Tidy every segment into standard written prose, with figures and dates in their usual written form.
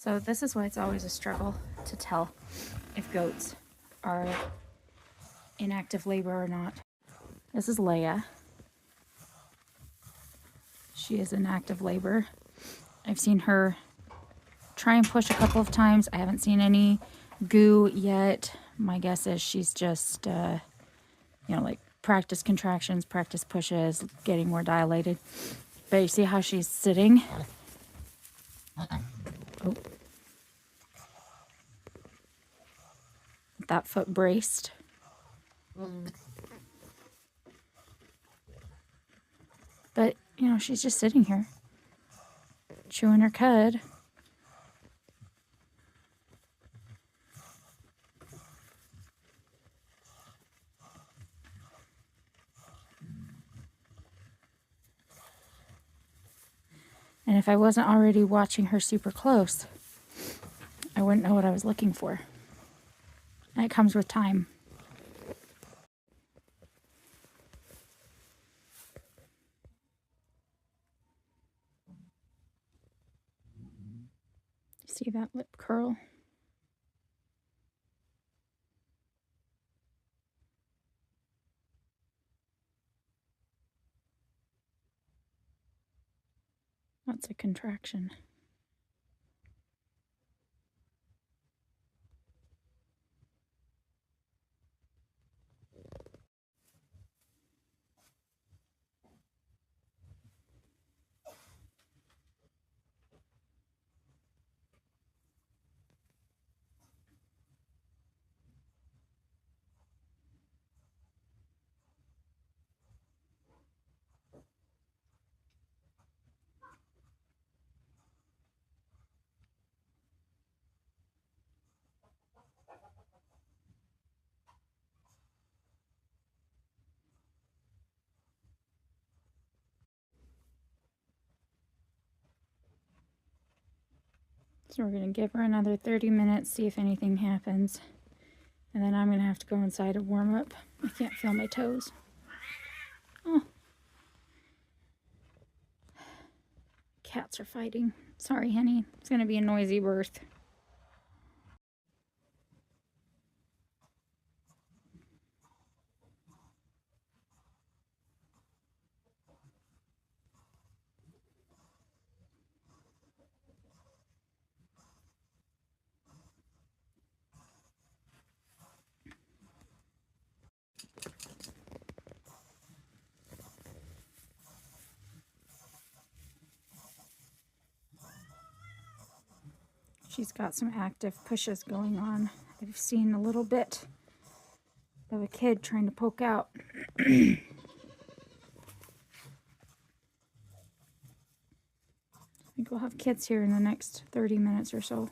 So this is why it's always a struggle to tell if goats are in active labor or not. This is Leia. She is in active labor. I've seen her try and push a couple of times. I haven't seen any goo yet. My guess is she's just, like practice contractions, practice pushes, getting more dilated. But you see how she's sitting? Oh. That foot braced. But, she's just sitting here, chewing her cud. And if I wasn't already watching her super close, I wouldn't know what I was looking for. And it comes with time. See that lip curl? That's a contraction. So we're going to give her another 30 minutes, see if anything happens. And then I'm going to have to go inside and warm up. I can't feel my toes. Oh. Cats are fighting. Sorry, honey. It's going to be a noisy birth. She's got some active pushes going on. I've seen a little bit of a kid trying to poke out. I think we'll have kids here in the next 30 minutes or so.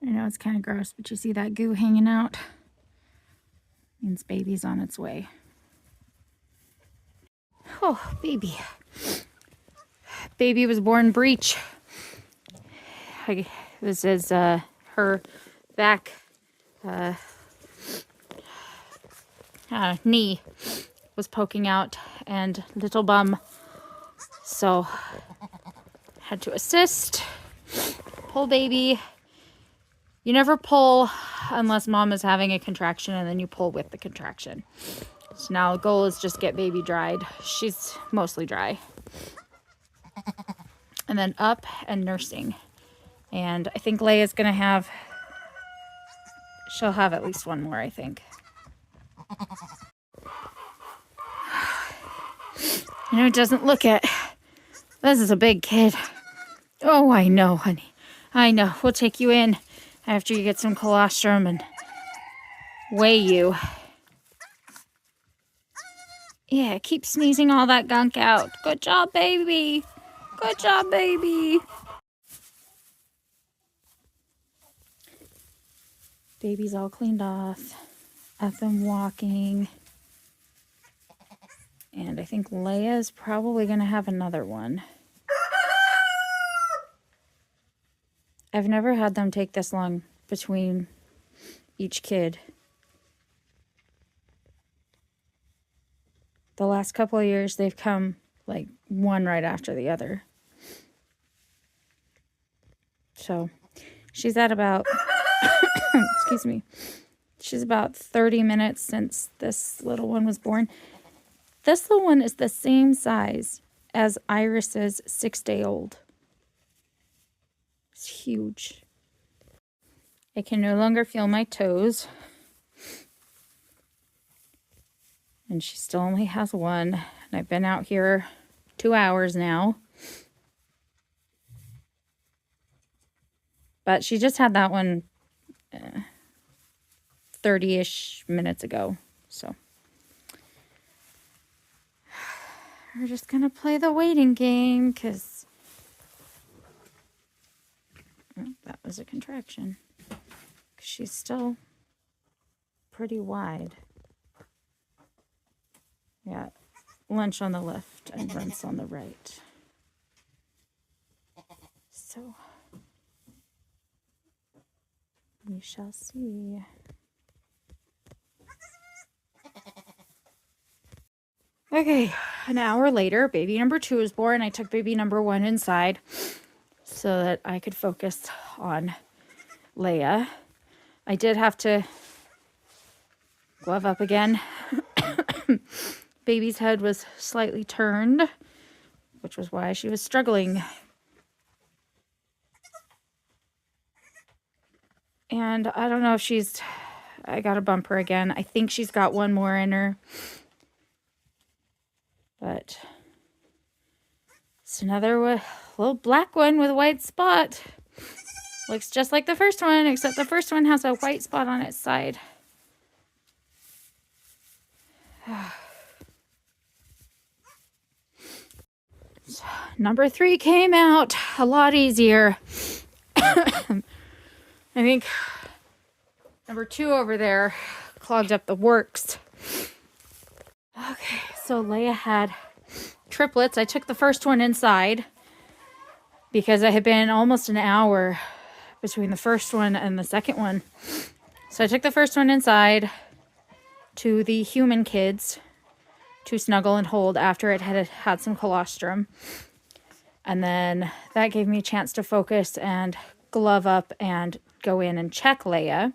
I know it's kind of gross, but you see that goo hanging out? Means baby's on its way. Oh, baby. Baby was born breech. This is her back knee was poking out and little bum. So had to assist, pull baby. You never pull unless mom is having a contraction, and then you pull with the contraction. So now the goal is just get baby dried. She's mostly dry. And then up and nursing. And I think Leia's gonna she'll have at least one more, I think. It doesn't look it. This is a big kid. Oh, I know, honey. I know. We'll take you in after you get some colostrum and weigh you. Yeah, keep sneezing all that gunk out. Good job, baby. Good job, baby. Baby's all cleaned off. Up and walking. And I think Leia's probably going to have another one. I've never had them take this long between each kid. the last couple of years, they've come like one right after the other. So she's at about, excuse me, she's about 30 minutes since this little one was born. This little one is the same size as Iris's 6-day-old. It's huge. I can no longer feel my toes. And she still only has one. And I've been out here 2 hours now. But she just had that one 30-ish minutes ago. So we're just going to play the waiting game because that was a contraction. She's still pretty wide. Yeah, lunch on the left and runts on the right. So we shall see. Okay, an hour later, baby number 2 was born. I took baby number 1 inside so that I could focus on Leia. I did have to glove up again. Baby's head was slightly turned, which was why she was struggling. And I don't know if I got to bump her again. I think she's got one more in her. But it's another little black one with a white spot. Looks just like the first one, except the first one has a white spot on its side. So, number 3 came out a lot easier. I think number 2 over there clogged up the works. Okay, so Leia had triplets. I took the first one inside because it had been almost an hour between the first one and the second one. So I took the first one inside to the human kids to snuggle and hold after it had some colostrum. And then that gave me a chance to focus and glove up and go in and check Leia.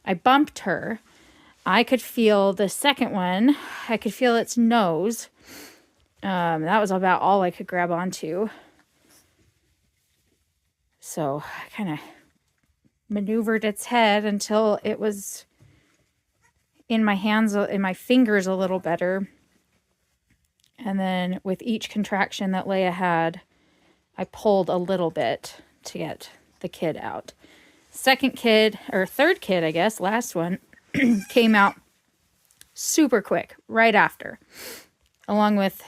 I bumped her. I could feel the second one. I could feel its nose. That was about all I could grab onto. So I kind of maneuvered its head until it was in my hands, in my fingers a little better. And then with each contraction that Leia had, I pulled a little bit to get the kid out. Second kid, or third kid, I guess, last one, came out super quick, right after, along with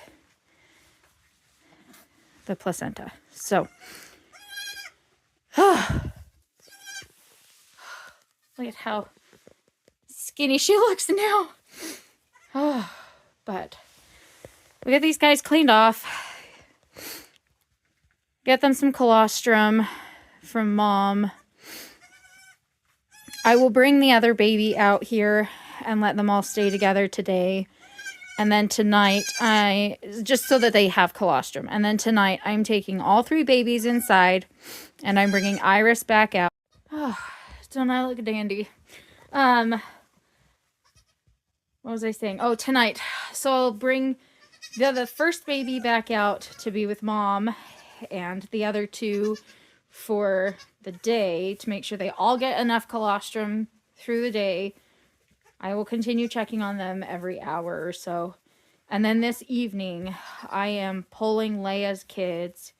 the placenta. So, look at how skinny she looks now. But we get these guys cleaned off. Get them some colostrum from mom. I will bring the other baby out here and let them all stay together today. And then tonight, just so that they have colostrum. And then tonight, I'm taking all 3 babies inside and I'm bringing Iris back out. Oh, don't I look dandy? What was I saying? Oh, tonight. So I'll bring the first baby back out to be with mom and the other 2 for the day to make sure they all get enough colostrum through the day. I will continue checking on them every hour or so. And then this evening, I am pulling Leia's kids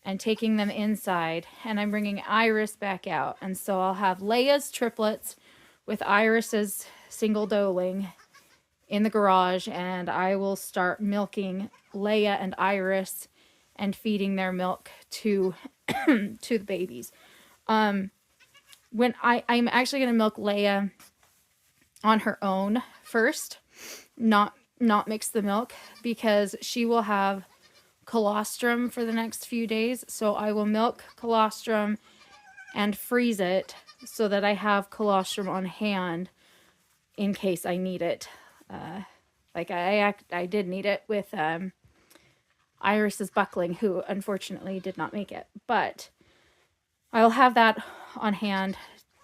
and taking them inside. And I'm bringing Iris back out. And so I'll have Leia's triplets with Iris's single doeling in the garage. And I will start milking Leia and Iris and feeding their milk to the babies. I'm actually going to milk Leia on her own first, not mix the milk, because she will have colostrum for the next few days. So I will milk colostrum and freeze it so that I have colostrum on hand in case I need it Like I did need it with Iris's buckling, who unfortunately did not make it. But I'll have that on hand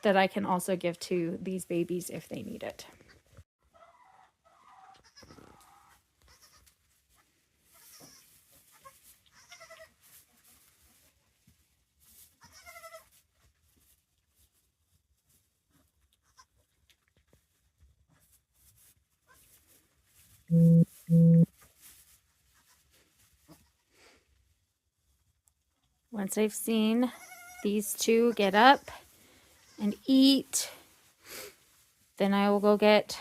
that I can also give to these babies if they need it. Once I've seen these two get up and eat, then I will go get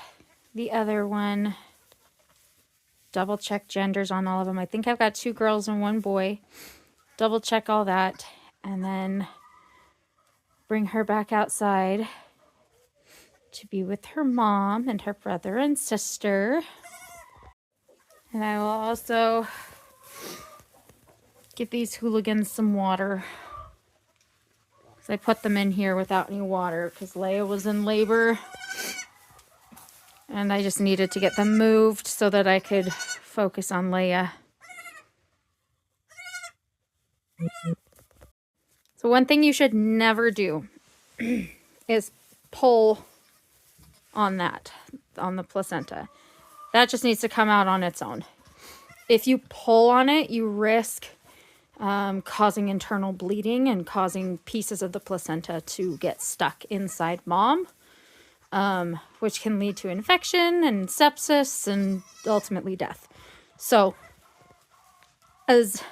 the other one. Double check genders on all of them. I think I've got 2 girls and 1 boy. Double check all that, and then bring her back outside to be with her mom and her brother and sister. And I will also give these hooligans some water. I put them in here without any water because Leia was in labor. And I just needed to get them moved so that I could focus on Leia. So one thing you should never do is pull on the placenta. That just needs to come out on its own. If you pull on it, you risk causing internal bleeding and causing pieces of the placenta to get stuck inside mom, which can lead to infection and sepsis and ultimately death. So as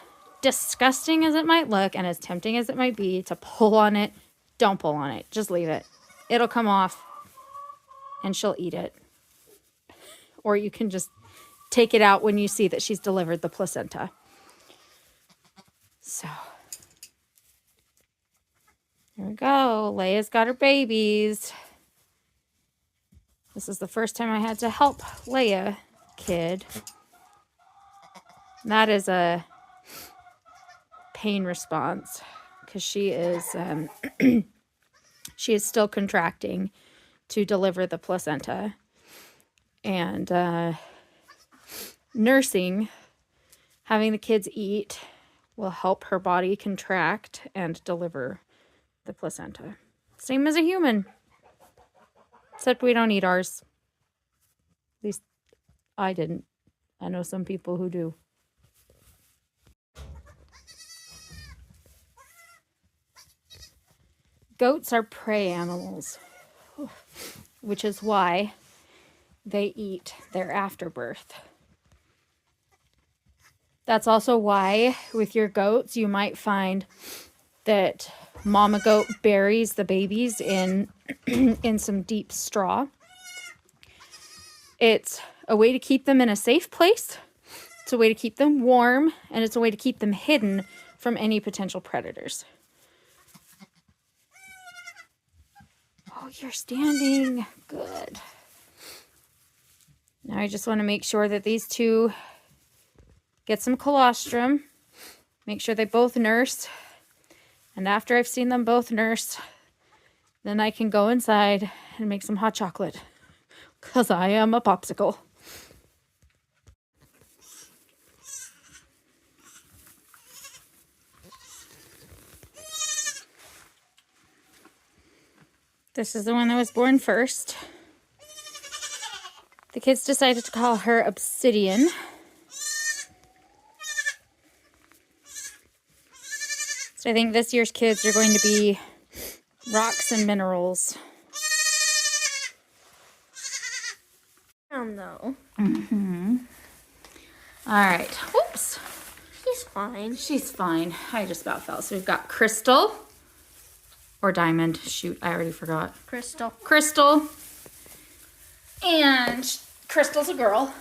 disgusting as it might look and as tempting as it might be to pull on it, don't pull on it. Just leave it. It'll come off and she'll eat it. Or you can just take it out when you see that she's delivered the placenta. So, here we go. Leia's got her babies. This is the first time I had to help Leia, kid. That is a pain response because she is still contracting to deliver the placenta. And nursing, having the kids eat, will help her body contract and deliver the placenta. Same as a human. Except we don't eat ours. At least I didn't. I know some people who do. Goats are prey animals, which is why they eat their afterbirth. That's also why with your goats, you might find that mama goat buries the babies in some deep straw. It's a way to keep them in a safe place. It's a way to keep them warm, and it's a way to keep them hidden from any potential predators. Oh, you're standing. Good. Now I just want to make sure that these two get some colostrum. Make sure they both nurse. And after I've seen them both nurse, then I can go inside and make some hot chocolate. Because I am a popsicle. This is the one that was born first. The kids decided to call her Obsidian. So I think this year's kids are going to be rocks and minerals. No. Mm-hmm. All right. Oops. She's fine. She's fine. I just about fell. So we've got Crystal or Diamond. Shoot, I already forgot. Crystal. Crystal. And Crystal's a girl.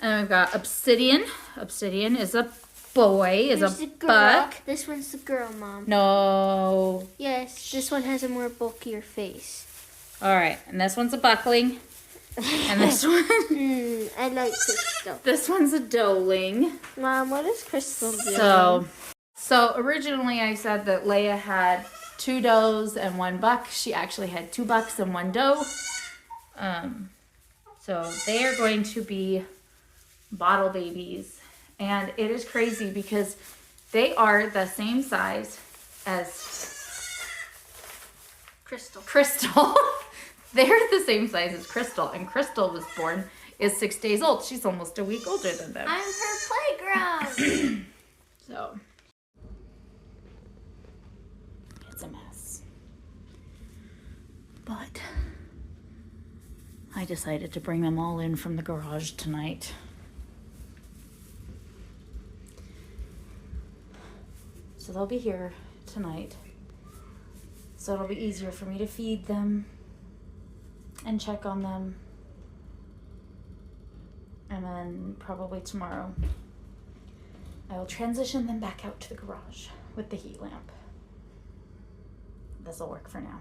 And we've got Obsidian. Obsidian is a boy, is Here's a the girl. buck. This one's the girl, Mom. No. Yes, this one has a more bulkier face. All right. And this one's a buckling. And this one. I like Crystal. This one's a doeling. Mom, what is Crystal doing? So originally I said that Leia had 2 does and 1 buck. She actually had 2 bucks and 1 doe. So they are going to be bottle babies. And it is crazy because they are the same size as Crystal. They're the same size as Crystal, and Crystal is 6 days old. She's almost a week older than them. I'm her playground. So it's a mess. But I decided to bring them all in from the garage tonight. So they'll be here tonight. So it'll be easier for me to feed them and check on them. And then probably tomorrow I will transition them back out to the garage with the heat lamp. This will work for now.